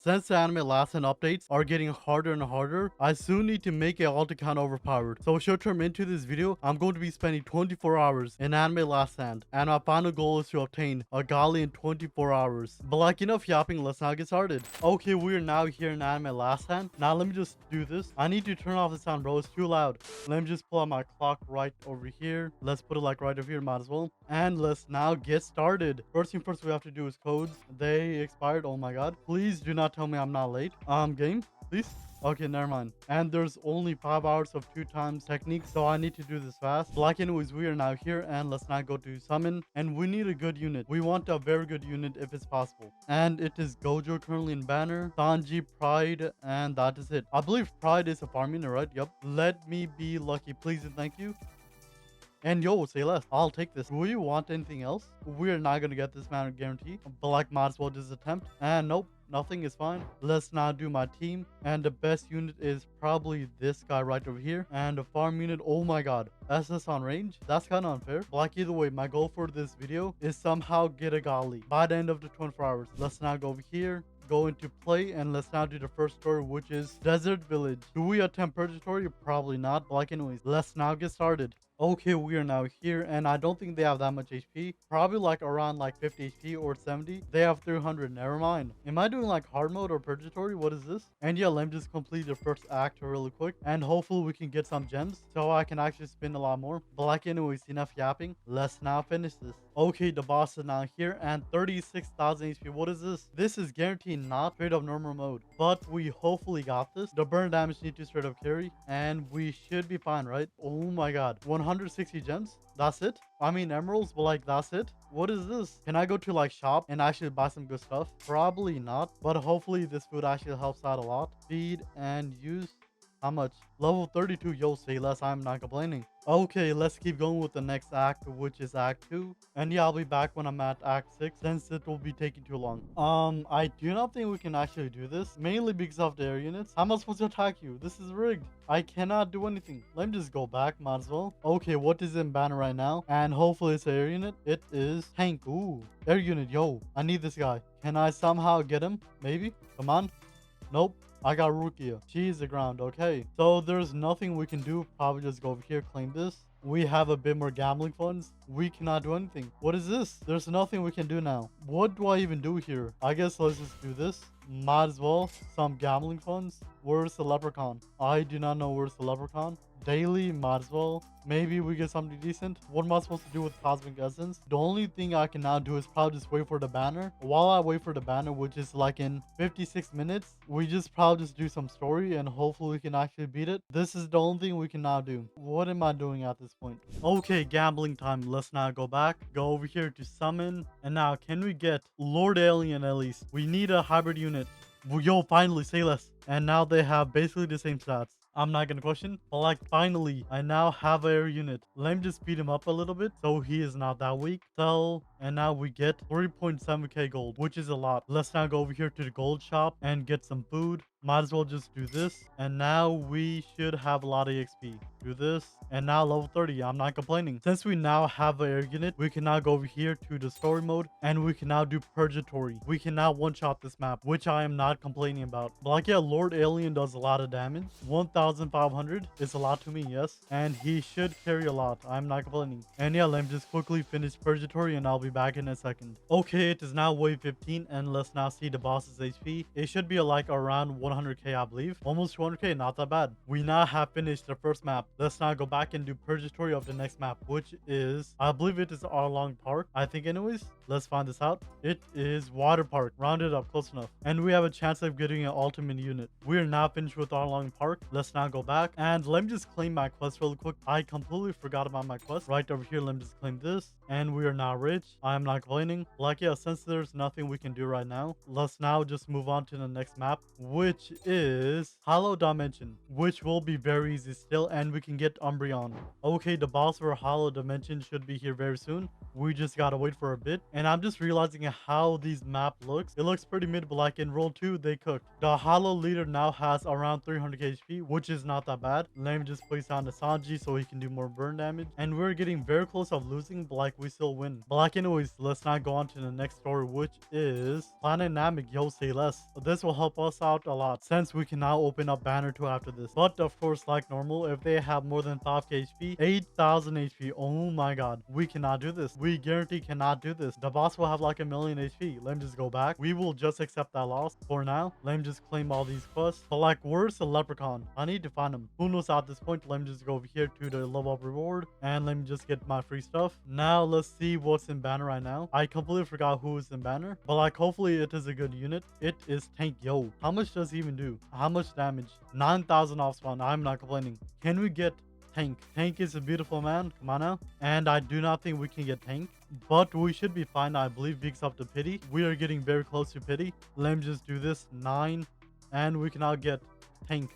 Since the anime last and updates are getting harder and harder, I soon need to make it all to count overpowered. So short term into this video, I'm going to be spending 24 hours in anime last stand, and my final goal is to obtain a Gali in 24 hours. But like enough yapping, let's now get started. Okay, we are now here in anime last stand. Now let me just do this. I need to turn off the sound, bro. It's too loud. Let me just pull out my clock right over here. Let's put it like right over here, might as well. And let's now get started. First thing first we have to do is codes. They expired. Oh my god. Please do not tell me I'm not late. Game, please. Okay, never mind. And there's only 5 hours of 2 times technique, so I need to do this fast. Like anyways, we are now here, and let's now go to summon. And we need a good unit. We want a very good unit if it's possible. And it is Gojo currently in banner, Sanji, Pride, and that is it. I believe Pride is a farm unit, right? Yep. Let me be lucky, please and thank you. And yo, say less. I'll take this. Do you want anything else? We're not gonna get this man guarantee. But like, might as well just attempt. And nope, nothing is fine. Let's now do my team. And the best unit is probably this guy right over here. And the farm unit, oh my god. SS on range? That's kind of unfair. But like either way, my goal for this video is somehow get a Gali by the end of the 24 hours. Let's now go over here, go into play, and let's now do the first story, which is Desert Village. Do we attempt Purgatory? Probably not. But like anyways, let's now get started. Okay, we are now here, and I don't think they have that much HP. Probably like around like 50 HP or 70. They have 300. Never mind. Am I doing like hard mode or purgatory? What is this? And yeah, let me just complete the first act really quick, and hopefully we can get some gems so I can actually spin a lot more. But like anyways, enough yapping. Let's now finish this. Okay, the boss is now here, and 36,000 HP. What is this? This is guaranteed not straight up normal mode, but we hopefully got this. The burn damage need to straight up carry, and we should be fine, right? Oh my god, 160 gems. That's it. I mean emeralds, but like that's it. What is this? Can I go to like shop and actually buy some good stuff? Probably not, but hopefully this food actually helps out a lot. Feed and use. How much? Level 32. Yo, say less. I'm not complaining. Okay, let's keep going with the next act, which is act 2. And yeah, I'll be back when I'm at act 6, since it will be taking too long. I do not think we can actually do this, mainly because of the air units. How am I supposed to attack you? This is rigged. I cannot do anything. Let me just go back, might as well. Okay, what is in banner right now? And hopefully it's an air unit. It is tank. Ooh, air unit. Yo, I need this guy. Can I somehow get him? Maybe? Come on. Nope. I got Rukia. She's the ground. Okay. So there's nothing we can do. Probably just go over here, claim this. We have a bit more gambling funds. We cannot do anything. What is this? There's nothing we can do now. What do I even do here? I guess let's just do this. Might as well. Some gambling funds. Where's the leprechaun? I do not know where's the leprechaun. Daily, might as well. Maybe we get something decent. What am I supposed to do with cosmic essence? The only thing I can now do is probably just wait for the banner. While I wait for the banner, which is like in 56 minutes, we just probably just do some story, and hopefully we can actually beat it. This is the only thing we can now do. What am I doing at this point? Okay, gambling time. Let's now go back, go over here to summon, and now can we get Lord Alien at least? We need a hybrid unit. Yo, finally, say less. And now they have basically the same stats. I'm not gonna question, but like finally, I now have an air unit. Let me just speed him up a little bit so he is not that weak. Sell, and now we get 3.7k gold, which is a lot. Let's now go over here to the gold shop and get some food. Might as well just do this, and now we should have a lot of XP. Do this, and now level 30. I'm not complaining. Since we now have an air unit, we can now go over here to the story mode, and we can now do purgatory. We can now one-shot this map, which I am not complaining about. But like, yeah, Lord Alien does a lot of damage. 1,500 is a lot to me, yes, and he should carry a lot. I'm not complaining. And yeah, let me just quickly finish purgatory, and I'll be back in a second. Okay, it is now wave 15, and let's now see the boss's HP. It should be like around 100k, I believe. Almost 200k, not that bad. We now have finished the first map. Let's now go back and do purgatory of the next map, which is, I believe it is Arlong Park. I think anyways. Let's find this out. It is Water Park. Rounded up, close enough. And we have a chance of getting an ultimate unit. We are now finished with Arlong Park. Let's now go back. And let me just claim my quest really quick. I completely forgot about my quest. Right over here, let me just claim this. And we are now rich. I am not complaining. Like, yeah, since there's nothing we can do right now, let's now just move on to the next map, which which is Hollow Dimension, which will be very easy still, and we can get Umbreon. Okay, the boss for Hollow Dimension should be here very soon. We just gotta wait for a bit. And I'm just realizing how these map looks. It looks pretty mid, but like in Roll 2, they cooked. The Hollow leader now has around 300 HP, which is not that bad. Let me just place down the Sanji so he can do more burn damage. And we're getting very close of losing, but like we still win. But like anyways, let's not go on to the next story, which is Planet Namek. Yo, say less. This will help us out a lot since we can now open up Banner 2 after this. But of course, like normal, if they have more than 5k HP, 8,000 HP, oh my god, we cannot do this. We guarantee cannot do this. The boss will have like a million HP. Let me just go back. We will just accept that loss for now. Let me just claim all these quests. But like, where's the leprechaun? I need to find him. Who knows at this point? Let me just go over here to the level up reward and let me just get my free stuff. Now let's see what's in Banner right now. I completely forgot who is in Banner, but like hopefully it is a good unit. It is Tank. Yo, how much does he even do? How much damage? 9,000 off spawn. I'm not complaining. Can we get Tank? Tank is a beautiful man. Come on now. And I do not think we can get Tank, but we should be fine. I believe Beaks up to Pity. We are getting very close to Pity. Let me just do this. 9, and we can now get Tank.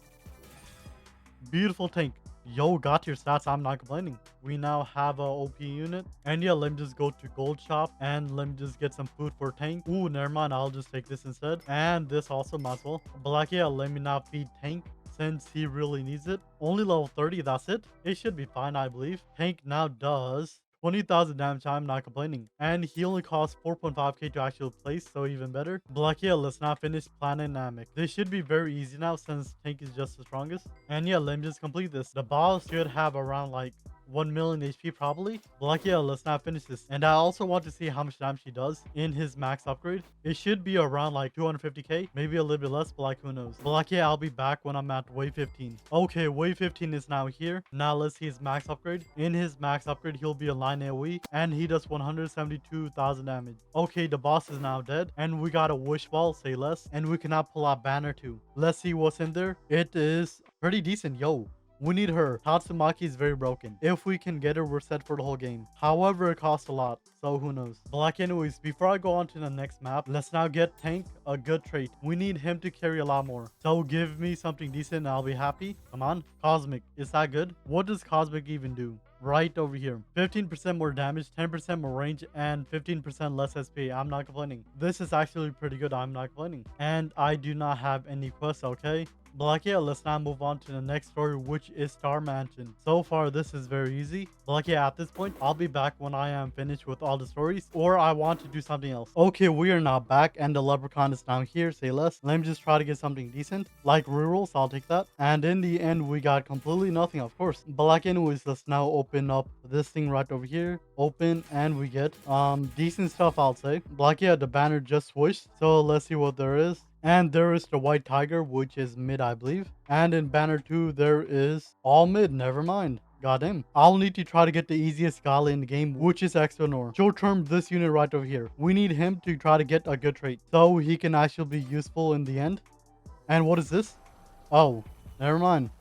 Beautiful Tank. Yo, got your stats. I'm not complaining. We now have a OP unit. And yeah, let me just go to gold shop and let me just get some food for Tank. Ooh, never mind. I'll just take this instead. And this also might as well. But like, yeah, let me not feed Tank since he really needs it. Only level 30. That's it. It should be fine, I believe. Tank now does 20,000 damage. I'm not complaining. And he only costs 4.5k to actually place, so even better. But like, yeah, let's not finish Planet Namek. This should be very easy now since Tank is just the strongest. And yeah, let me just complete this. The boss should have around like 1 million HP probably. But like, yeah, let's not finish this. And I also want to see how much damage he does in his max upgrade. It should be around like 250k, maybe a little bit less, but like who knows. But like, yeah, I'll be back when I'm at wave 15. Okay, wave 15 is now here. Now let's see his max upgrade. In his max upgrade, he'll be a line AoE and he does 172,000 damage. Okay, the boss is now dead and we got a wish ball, say less, and we cannot pull out Banner 2. Let's see what's in there. It is pretty decent. Yo, we need her. Tatsumaki is very broken. If we can get her, we're set for the whole game. However, it costs a lot, so who knows. But like anyways, before I go on to the next map, let's now get Tank a good trait. We need him to carry a lot more. So give me something decent and I'll be happy. Come on. Cosmic. Is that good? What does Cosmic even do? Right over here, 15% more damage, 10% more range, and 15% less SP. I'm not complaining. This is actually pretty good. I'm not complaining. And I do not have any quests, okay? But like, yeah, let's now move on to the next story, which is Star Mansion. So far, this is very easy. But like, yeah, at this point, I'll be back when I am finished with all the stories, or I want to do something else. Okay, we are now back, and the leprechaun is now here, say less. Let me just try to get something decent, like rerolls, I'll take that. And in the end, we got completely nothing, of course. But like, anyways, let's now open up this thing right over here. Open, and we get decent stuff, I'll say. But like, yeah, the banner just switched, so let's see what there is. And there is the white tiger, which is mid, I believe. And in banner 2, there is all mid. Never mind. Goddamn. I'll need to try to get the easiest gala in the game, which is Exonor. Short term, this unit right over here. We need him to try to get a good trait, so he can actually be useful in the end. And what is this? Oh, never mind.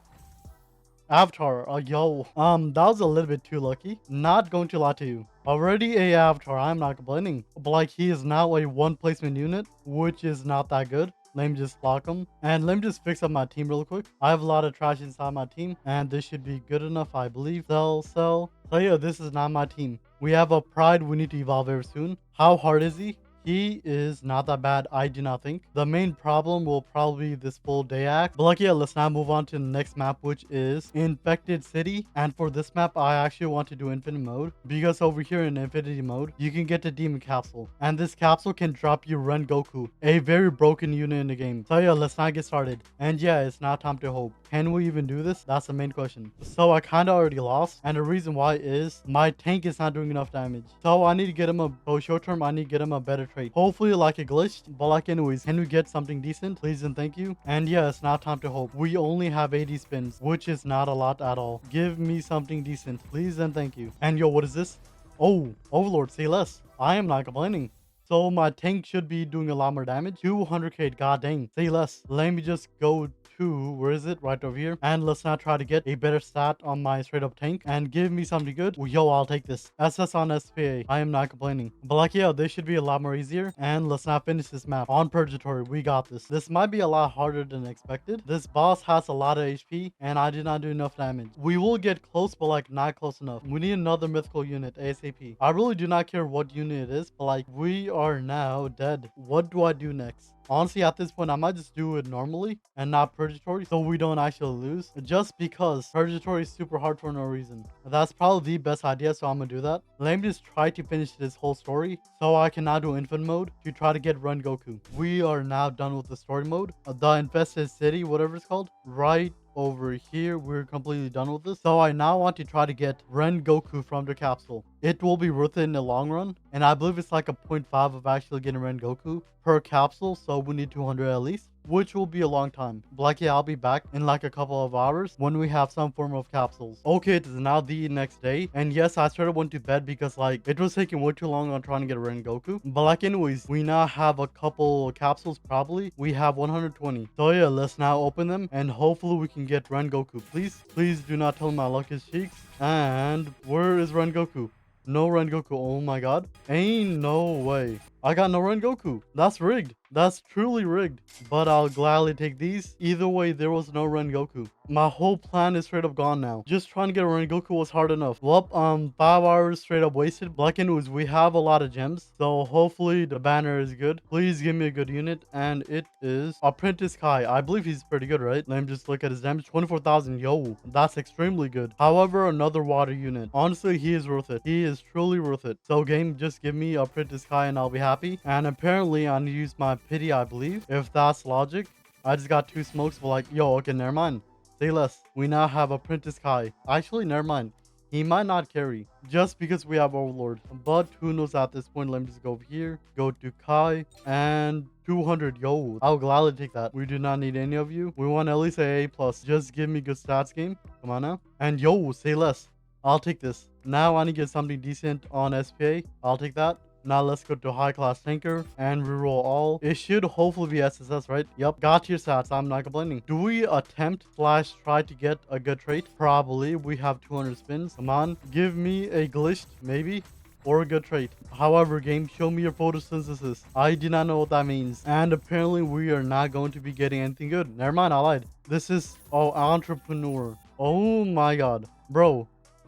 Avatar, yo, that was a little bit too lucky. Not going to lie to you. Already a Avatar, I'm not complaining. But like, he is now a one placement unit, which is not that good. Let me just lock him. And let me just fix up my team real quick. I have a lot of trash inside my team, and this should be good enough, I believe. Sell. So yeah, this is not my team. We have a Pride we need to evolve very soon. How hard is he? He is not that bad, I do not think. The main problem will probably be this full day act. But like, yeah, let's now move on to the next map, which is Infected City. And for this map, I actually want to do infinite mode, because over here in infinity mode, you can get the demon capsule. And this capsule can drop you Ren Goku, a very broken unit in the game. So yeah, let's not get started. And yeah, it's now time to hope. Can we even do this? That's the main question. So I kind of already lost. And the reason why is my tank is not doing enough damage. So I need to get him short term, I need to get him a better trait. Hopefully like a glitch. But like, anyways, can we get something decent? Please and thank you. And yeah, it's now time to hope. We only have 80 spins, which is not a lot at all. Give me something decent. Please and thank you. And yo, what is this? Oh, Overlord, say less. I am not complaining. So my tank should be doing a lot more damage. 200k, god dang. Say less. Let me just go to, where is it? Right over here. And let's now try to get a better stat on my straight up tank and give me something good. Yo, I'll take this. SS on SPA. I am not complaining. But like, yeah, this should be a lot more easier. And let's now finish this map on Purgatory. We got this. This might be a lot harder than expected. This boss has a lot of HP and I did not do enough damage. We will get close, but like not close enough. We need another mythical unit ASAP. I really do not care what unit it is, but like we are now dead. What do I do next? Honestly, at this point, I might just do it normally and not Purgatory so we don't actually lose. Just because Purgatory is super hard for no reason. That's probably the best idea, so I'm gonna do that. Let me just try to finish this whole story so I can now do Infinite mode to try to get Ren Goku. We are now done with the story mode. The Infested City, whatever it's called, right over here. We're completely done with this. So I now want to try to get Ren Goku from the capsule. It will be worth it in the long run. And I believe it's like a 0.5 of actually getting Ren Goku per capsule. So we need 200 at least, which will be a long time. But like, yeah, I'll be back in like a couple of hours when we have some form of capsules. Okay, it is now the next day. And yes, I started went to bed because like it was taking way too long on trying to get Ren Goku. But like anyways, we now have a couple capsules probably. We have 120. So yeah, let's now open them and hopefully we can get Ren Goku. Please do not tell me my luck is cheeks. And where is Ren Goku? No Ren Goku. Oh my god. Ain't no way. I got no Ren Goku. That's rigged. That's truly rigged. But I'll gladly take these. Either way, there was no Ren Goku. My whole plan is straight up gone now. Just trying to get a Ren Goku was hard enough. Well, 5 hours straight up wasted. Black and Ooze, we have a lot of gems. So hopefully the banner is good. Please give me a good unit. And it is Apprentice Kai. I believe he's pretty good, right? Let me just look at his damage. 24,000. Yo, that's extremely good. However, another water unit. Honestly, he is worth it. He is truly worth it. So game, just give me Apprentice Kai and I'll be happy. And apparently I need to use my pity, I believe, if that's logic. I just got 2 smokes, but like, yo, okay, never mind. Say less. We now have Apprentice Kai. Actually, never mind. He might not carry just because we have Overlord. But who knows at this point. Let me just go over here. Go to Kai and 200. Yo, I'll gladly take that. We do not need any of you. We want at least a A+. Just give me good stats game. Come on now. And yo, say less. I'll take this. Now I need to get something decent on SPA. I'll take that. Now let's go to high class tanker and reroll all. It should hopefully be SSS, right? Yep, got your stats. I'm not complaining. Do we attempt / try to get a good trait? Probably. We have 200 spins. Come on, give me a glitched maybe or a good trait. However, game, show me your photosynthesis. I do not know what that means. And apparently we are not going to be getting anything good. Never mind, I lied. This is entrepreneur. Oh my god, bro,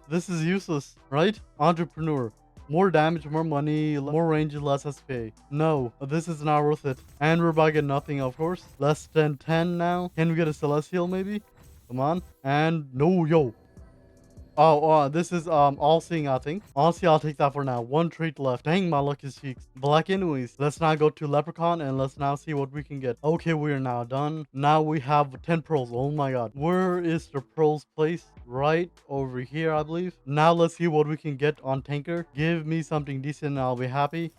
this is useless, right? Entrepreneur. More damage, more money, more range, less SPA. No, this is not worth it. And we're about to get nothing, of course. Less than 10 now. Can we get a Celestial maybe? Come on. And no, yo. Oh, this is all seeing, I think. Honestly, I'll take that for now. 1 trait left. Dang, my luck is cheeks. Black anyways. Let's now go to Leprechaun and let's now see what we can get. Okay, we are now done. Now we have 10 pearls. Oh my god. Where is the pearls place? Right over here, I believe. Now let's see what we can get on tanker. Give me something decent and I'll be happy.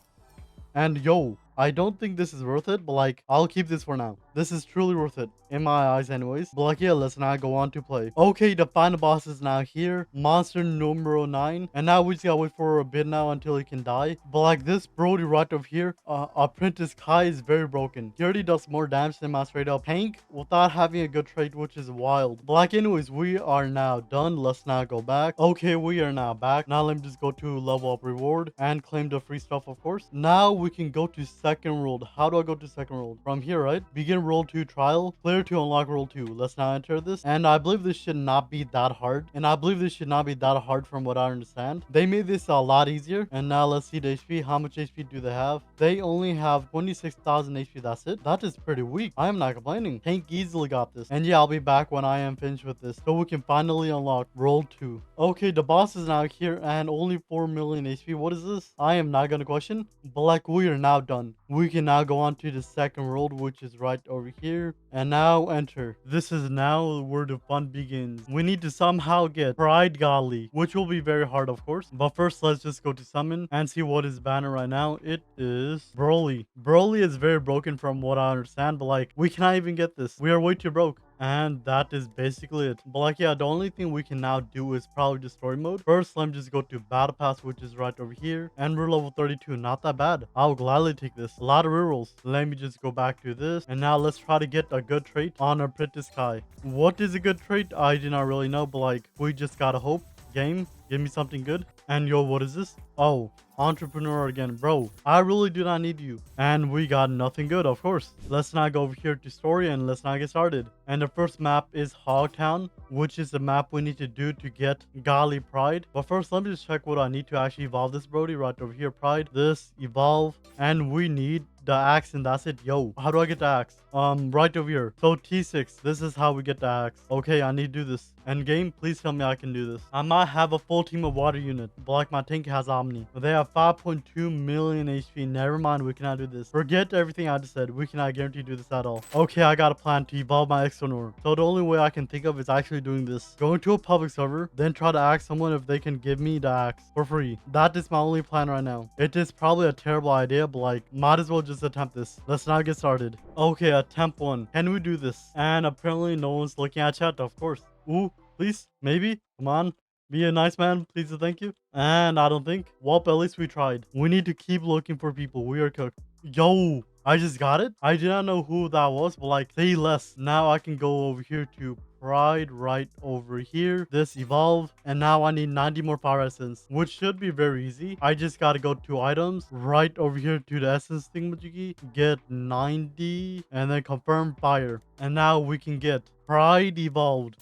And yo, I don't think this is worth it, but like, I'll keep this for now. This is truly worth it, in my eyes anyways. But like, yeah, let's now go on to play. Okay, the final boss is now here. Monster numero 9. And now we just gotta wait for a bit now until he can die. But like, this Brody right over here, Apprentice Kai is very broken. He already does more damage than my straight up tank without having a good trait, which is wild. But like, anyways, we are now done. Let's now go back. Okay, we are now back. Now let me just go to level up reward and claim the free stuff, of course. Now we can go to second world. How do I go to second world? From here, right? Begin world 2 trial. Clear to unlock world 2. Let's now enter this. And I believe this should not be that hard. And I believe this should not be that hard from what I understand. They made this a lot easier. And now let's see the HP. How much HP do they have? They only have 26,000 HP. That's it. That is pretty weak. I am not complaining. Tank easily got this. And yeah, I'll be back when I am finished with this. So we can finally unlock world 2. Okay, the boss is now here and only 4 million HP. What is this? I am not gonna question. But like, we are now done. We can now go on to the second world, which is right over here. And now enter. This is now where the fun begins. We need to somehow get Pride Godly, which will be very hard, of course. But first, let's just go to summon and see what is banner right now. It is Broly. Broly is very broken from what I understand, but like, we cannot even get this. We are way too broke. And that is basically it. But like, yeah, the only thing we can now do is probably just story mode. First, let me just go to battle pass, which is right over here. And we're level 32. Not that bad. I'll gladly take this. A lot of rerolls. Let me just go back to this. And now let's try to get a good trait on Apprentice Kai. What is a good trait? I do not really know, but like, we just gotta hope. Game, give me something good. And yo, what is this? Oh, entrepreneur again. Bro, I really do not need you. And we got nothing good, of course. Let's not go over here to story and let's not get started. And the first map is Hogtown, which is the map we need to do to get Golly Pride. But first, let me just check what I need to actually evolve this Brody. Right over here, Pride. This, evolve. And we need the axe and that's it. Yo, how do I get the axe? Right over here. So T6, this is how we get the axe. Okay, I need to do this. End game, please tell me I can do this. I might have a full team of water unit, but like my tank has Omni. They have 5.2 million HP. Never mind, we cannot do this. Forget everything I just said. We cannot guarantee do this at all. Okay, I got a plan to evolve my Exonor. So the only way I can think of is actually doing this. Going to a public server, then try to ask someone if they can give me the axe for free. That is my only plan right now. It is probably a terrible idea, but like, might as well just attempt this. Let's not get started. Okay, attempt 1. Can we do this? And apparently no one's looking at chat, of course. Ooh, please, maybe, come on. Be a nice man, please and thank you. And I don't think. Well, at least we tried. We need to keep looking for people. We are cooked. Yo, I just got it. I did not know who that was, but like, say less. Now I can go over here to Pride right over here. This evolve. And now I need 90 more power essence, which should be very easy. I just gotta go to items right over here to the essence thingamajiggy. Get 90 and then confirm fire. And now we can get Pride evolved.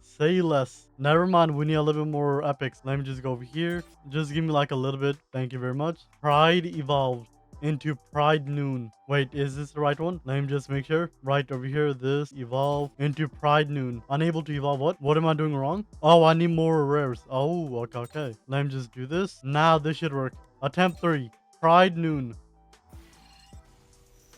Say less. Never mind, we need a little bit more epics. Let me just go over here. Just give me like a little bit. Thank you very much. Pride evolved into Pride Noon. Wait, is this the right one? Let me just make sure. Right over here, this evolve into Pride Noon. Unable to evolve what? What am I doing wrong? Oh, I need more rares. Oh, okay. Let me just do this. Now this should work. Attempt 3. Pride Noon.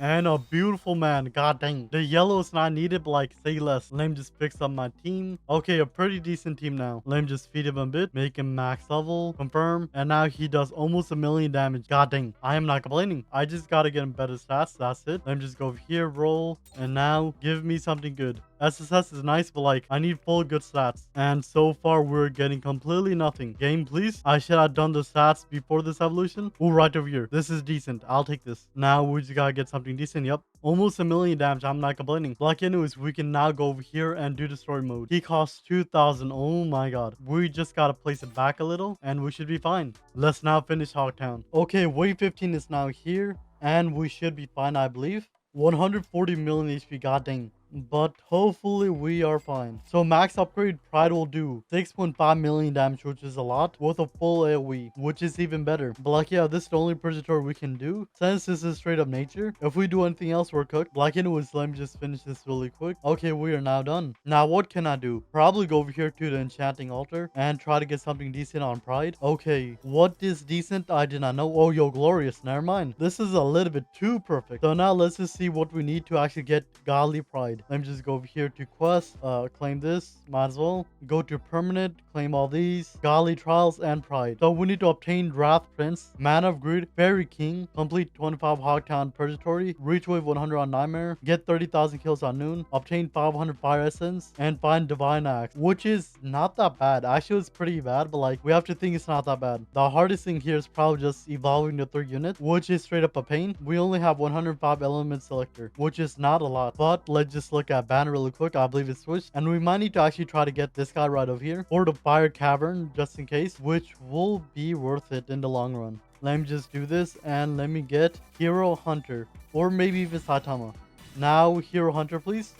And a beautiful man. God dang. The yellow is not needed, but like, say less. Let me just fix up my team. Okay, a pretty decent team now. Let me just feed him a bit. Make him max level. Confirm. And now he does almost 1,000,000 damage. God dang. I am not complaining. I just gotta get him better stats. That's it. Let me just go over here, roll. And now give me something good. SSS is nice, but like, I need full good stats. And so far, we're getting completely nothing. Game, please. I should have done the stats before this evolution. Oh, right over here. This is decent. I'll take this. Now we just gotta get something decent. Yep. Almost 1,000,000 damage. I'm not complaining. Like anyways, we can now go over here and do the story mode. He costs 2,000. Oh my god. We just gotta place it back a little and we should be fine. Let's now finish Hogtown. Okay, wave 15 is now here and we should be fine, I believe. 140 million HP. God dang. But hopefully we are fine. So max upgrade Pride will do 6.5 million damage, which is a lot, with a full AoE, which is even better. But like, yeah, this is the only purgatory we can do since this is straight up nature. If we do anything else, we're cooked. Like anyways, let me just finish this really quick. Okay, we are now done. Now what can I do? Probably go over here to the enchanting altar and try to get something decent on Pride. Okay, what is decent? I did not know. Oh, yo, glorious. Never mind. This is a little bit too perfect. So now let's just see what we need to actually get Godly Pride. Let me just go over here to quest, claim this, might as well. Go to permanent, claim all these, Golly Trials, and Pride. So we need to obtain Wrath Prince, Man of Greed, Fairy King, complete 25 Hogtown Purgatory, reach wave 100 on Nightmare, get 30,000 kills on Noon, obtain 500 Fire Essence, and find Divine Axe, which is not that bad. Actually, it's pretty bad, but like, we have to think it's not that bad. The hardest thing here is probably just evolving the 3rd unit, which is straight up a pain. We only have 105 element selector, which is not a lot, but let's just look at banner really quick. I believe it's switched, and we might need to actually try to get this guy right over here or the Fire Cavern just in case, which will be worth it in the long run. Let me just do this and let me get Hero Hunter or maybe even Saitama. Now Hero Hunter, please.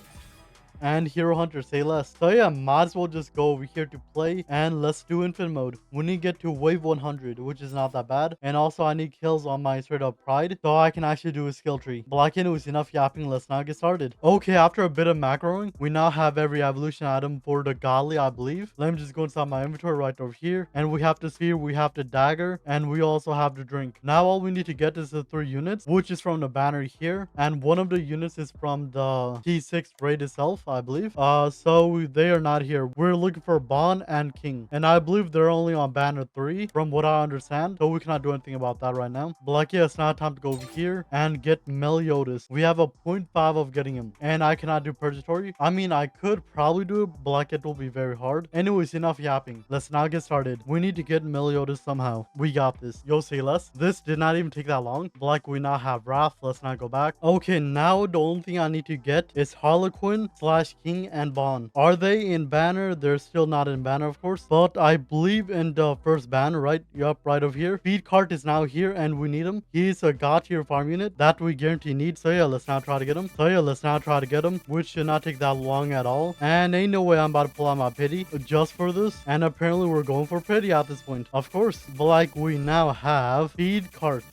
And Hero Hunter, say less. So yeah, might as well just go over here to play and let's do infinite mode. We need to get to wave 100, which is not that bad. And also I need kills on my straight up Pride so I can actually do a skill tree. But like it was enough yapping, let's now get started. Okay, after a bit of macroing, we now have every evolution item for the Godly, I believe. Let me just go inside my inventory right over here. And we have the sphere, we have the dagger, and we also have the drink. Now all we need to get is the 3 units, which is from the banner here. And one of the units is from the T6 raid itself, I believe. So they are not here. We're looking for Bon and King. And I believe they're only on banner 3 from what I understand. So we cannot do anything about that right now. But like, yeah, it's now time to go over here and get Meliodas. We have a 0.5 of getting him. And I cannot do Purgatory. I mean, I could probably do it, but like, it will be very hard. Anyways, enough yapping. Let's now get started. We need to get Meliodas somehow. We got this. Yo, say less. This did not even take that long. But like, we now have Wrath. Let's not go back. Okay, now the only thing I need to get is Harlequin / King and Bon. Are they in banner? They're still not in banner, of course. But I believe in the first banner, right? Yup, right over here. Speed Cart is now here and we need him. He's a god tier farm unit that we guarantee need. So yeah, let's now try to get him. Which should not take that long at all. And ain't no way I'm about to pull out my pity just for this. And apparently we're going for pity at this point. Of course. But like, we now have Speed Cart.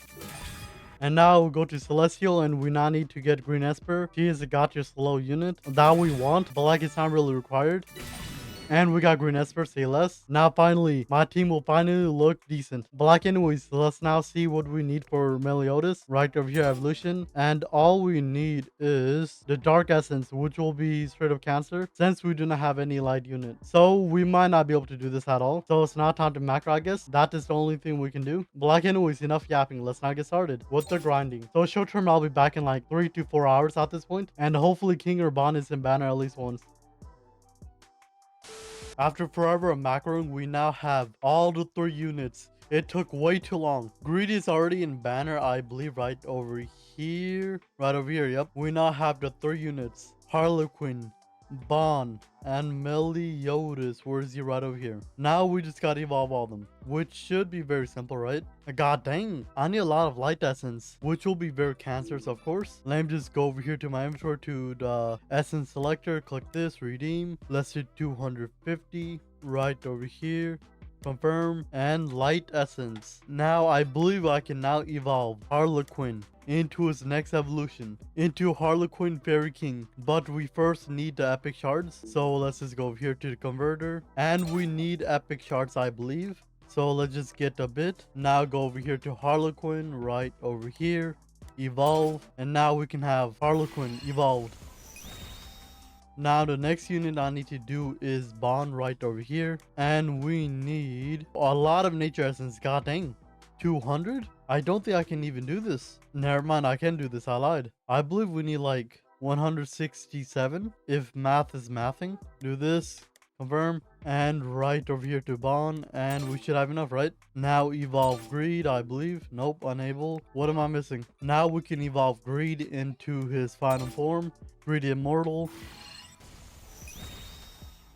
And now we'll go to Celestial and we now need to get Green Esper. She is a gotcha slow unit that we want, but like, it's not really required. And we got Green Esper, say less. Now finally, my team will finally look decent. Black anyways, let's now see what we need for Meliodas. Right over here, Evolution. And all we need is the Dark Essence, which will be straight up Cancer, since we do not have any light unit. So we might not be able to do this at all. So it's now time to macro, I guess. That is the only thing we can do. Black anyways, enough yapping. Let's now get started with the grinding. So short term, I'll be back in like 3 to 4 hours at this point. And hopefully King or Bon is in banner at least once. After forever of macroing, we now have all the 3 units. It took way too long. Greed is already in banner, I believe, right over here. Right over here, yep. We now have the 3 units. Harlequin, Bon, and Meliodas. Where is he? Right over here. Now we just gotta evolve all of them, which should be very simple, right? God dang, I need a lot of light essence, which will be very cancerous, of course. Let me just go over here to my inventory to the essence selector, click this, redeem. Let's do 250 right over here. Confirm, and light essence. Now I believe I can now evolve Harlequin into its next evolution, into Harlequin Fairy King. But we first need the epic shards, so let's just go over here to the converter, and we need epic shards, I believe. So let's just get a bit. Now go over here to Harlequin right over here, evolve, and now we can have Harlequin evolved. Now the next unit I need to do is Bond right over here, and we need a lot of nature essence. God dang, 200? I don't think I can even do this. Never mind, I can do this. I lied. I believe we need like 167 if math is mathing. Do this, confirm, and right over here to Bond, and we should have enough, right? Now evolve Greed, I believe. Nope, unable. What am I missing? Now we can evolve Greed into his final form, Greed Immortal.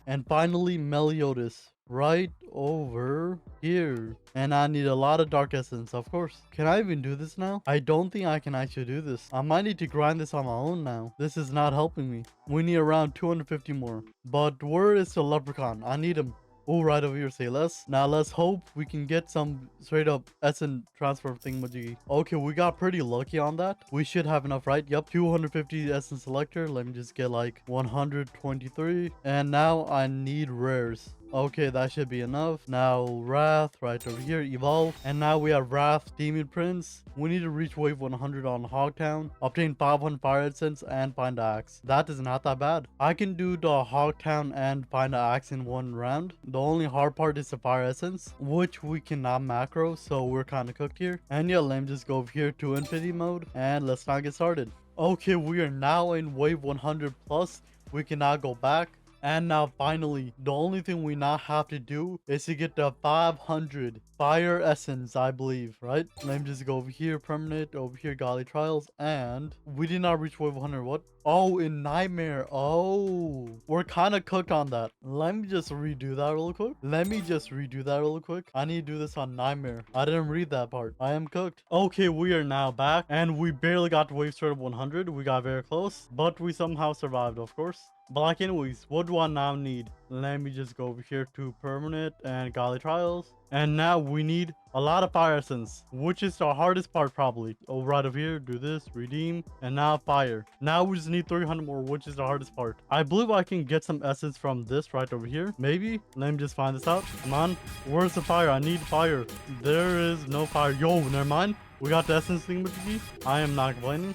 And finally, Meliodas right over here. And I need a lot of Dark Essence, of course. Can I even do this now? I don't think I can actually do this. I might need to grind this on my own now. This is not helping me. We need around 250 more. But where is the Leprechaun? I need him. Oh, right over here, say less. Now let's hope we can get some straight up essence transfer thingamajiggy. Okay, we got pretty lucky on that. We should have enough, right? Yep, 250 essence selector. Let me just get like 123. And now I need rares. Okay, that should be enough. Now Wrath right over here, evolve. And now we have Wrath Demon Prince. We need to reach wave 100 on Hogtown, obtain 500 fire essence, and find the axe. That is not that bad. I can do the Hogtown and find the axe in one round. The only hard part is the fire essence, which we cannot macro, so we're kind of cooked here. And yeah, let me just go over here to infinity mode and let's not get started. Okay, we are now in wave 100 plus. We cannot go back. And now finally, the only thing we now have to do is to get the 500 fire essence, I believe, right? Let me just go over here, permanent, over here, Golly Trials, and we did not reach wave 100. What? Oh, in Nightmare. Oh, we're kind of cooked on that. Let me just redo that real quick. I need to do this on Nightmare. I didn't read that part. I am cooked. Okay, we are now back, and we barely got to wave start 100. We got very close, but we somehow survived, of course. But like anyways, what do I now need? Let me just go over here to permanent and Golly Trials. And now we need a lot of fire essence, which is the hardest part probably. Oh, right over here, do this, redeem, and now fire. Now we just need 300 more, which is the hardest part. I believe I can get some essence from this right over here. Maybe. Let me just find this out. Come on. Where's the fire? I need fire. There is no fire. Yo, never mind. We got the essence thing with the key. I am not complaining.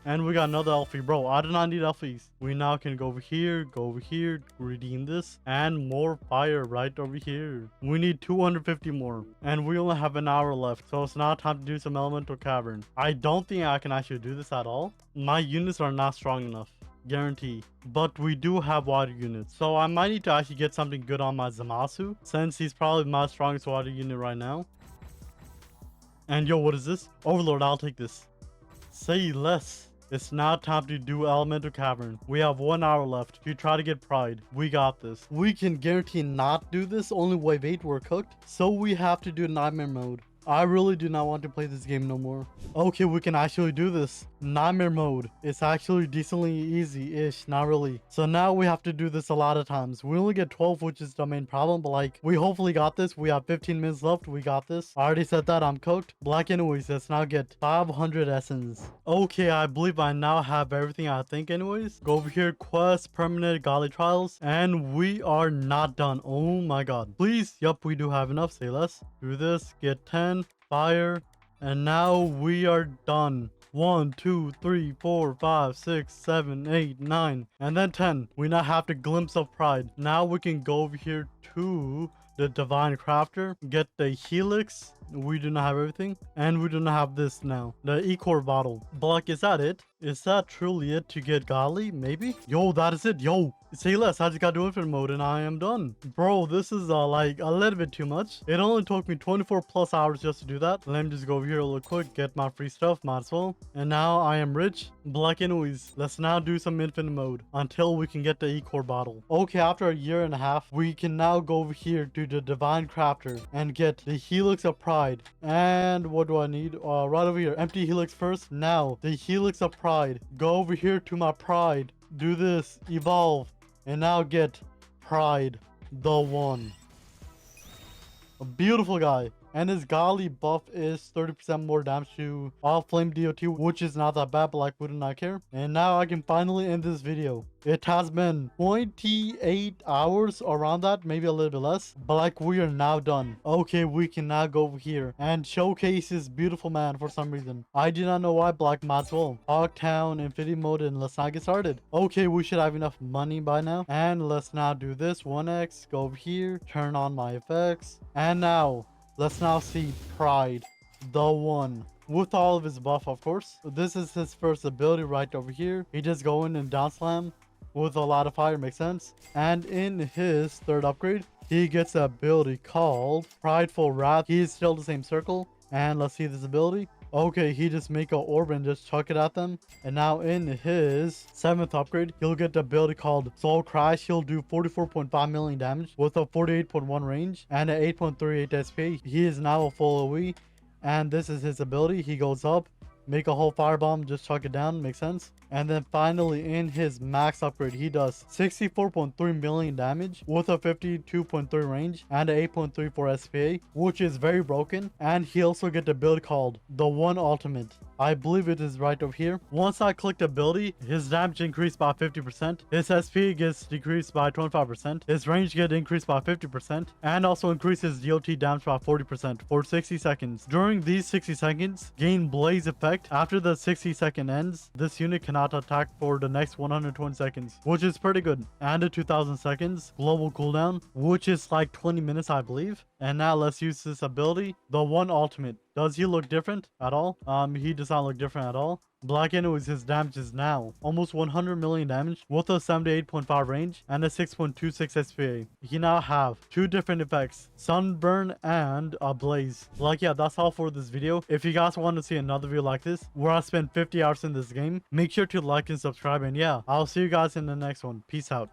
And we got another Elfie. Bro, I do not need Elfies. We now can go over here, redeem this. And more fire right over here. We need 250 more. And we only have an hour left. So it's now time to do some elemental cavern. I don't think I can actually do this at all. My units are not strong enough. Guarantee. But we do have water units. So I might need to actually get something good on my Zamasu. Since he's probably my strongest water unit right now. And yo, what is this? Overlord, I'll take this. Say less. It's now time to do elemental cavern. We have 1 hour left to try to get pride. We got this. We can guarantee not do this. Only wave 8 we're cooked. So we have to do nightmare mode. I really do not want to play this game no more. Okay, we can actually do this. Nightmare mode. It's actually decently easy-ish, not really. So now we have to do this a lot of times. We only get 12, which is the main problem, but like, we hopefully got this. We have 15 minutes left. We got this. I already said that I'm cooked. Black anyways, let's now get 500 essence. Okay, I believe I now have everything I think anyways. Go over here, quest, permanent godly trials, and we are not done. Oh my god. Please, yup, we do have enough. Say less. Do this, get 10. Fire, and now we are done. 1 2 3 4 5 6 7 8 9 and then 10. We now have the glimpse of pride. Now we can go over here to the divine crafter, get the helix. We do not have everything, and we do not have this now, the e-core bottle. But like, is that it? Is that truly it to get godly? Maybe. Yo, that is it. Yo, say less. I just got to infinite mode and I am done. Bro, this is like a little bit too much. It only took me 24 plus hours just to do that. Let me just go over here real quick, get my free stuff, might as well. And now I am rich. Black anyways, let's now do some infinite mode until we can get the e-core bottle. Okay, after a year and a half, we can now go over here to the divine crafter and get the helix of pride. And what do I need? Right over here, empty helix first. Now the helix of pride. Go over here to my pride, do this, evolve, and now get pride, the one. A beautiful guy. And his godly buff is 30% more damage to all flame DOT, which is not that bad, but like, we do not care. And now I can finally end this video. It has been 28 hours, around that, maybe a little bit less, but like, we are now done. Okay, we can now go over here and showcase this beautiful man for some reason. I do not know why. Black might as well. Hogtown, infinity mode, and let's not get started. Okay, we should have enough money by now. And let's now do this. 1x, go over here, turn on my effects, and now let's now see pride, the one. With all of his buff, of course. This is his first ability right over here. He just go in and down slam with a lot of fire, makes sense. And in his third upgrade, he gets an ability called Prideful Wrath. He's still the same circle. And let's see this ability. Okay, he just make an orb and just chuck it at them. And now in his 7th upgrade, he'll get the ability called Soul Crash. He'll do 44.5 million damage with a 48.1 range and an 8.38 SPA. He is now a full AoE. And this is his ability. He goes up, make a whole firebomb, just chuck it down, makes sense. And then finally in his max upgrade, he does 64.3 million damage with a 52.3 range and an 8.34 SPA, which is very broken. And he also gets the ability called the One Ultimate. I believe it is right over here. Once I click the ability, his damage increased by 50%. His SP gets decreased by 25%. His range gets increased by 50%. And also increases DOT damage by 40% for 60 seconds. During these 60 seconds, gain Blaze effect. After the 60 second ends, this unit cannot attack for the next 120 seconds, which is pretty good. And a 2000 seconds global cooldown, which is like 20 minutes, I believe. And now let's use this ability, the One Ultimate. Does he look different at all? He does not look different at all. Black anyways, his damage is now almost 100 million damage with a 78.5 range and a 6.26 SPA. He now have 2 different effects, Sunburn and a Blaze. Like, yeah, that's all for this video. If you guys want to see another video like this where I spend 50 hours in this game, make sure to like and subscribe. And yeah, I'll see you guys in the next one. Peace out.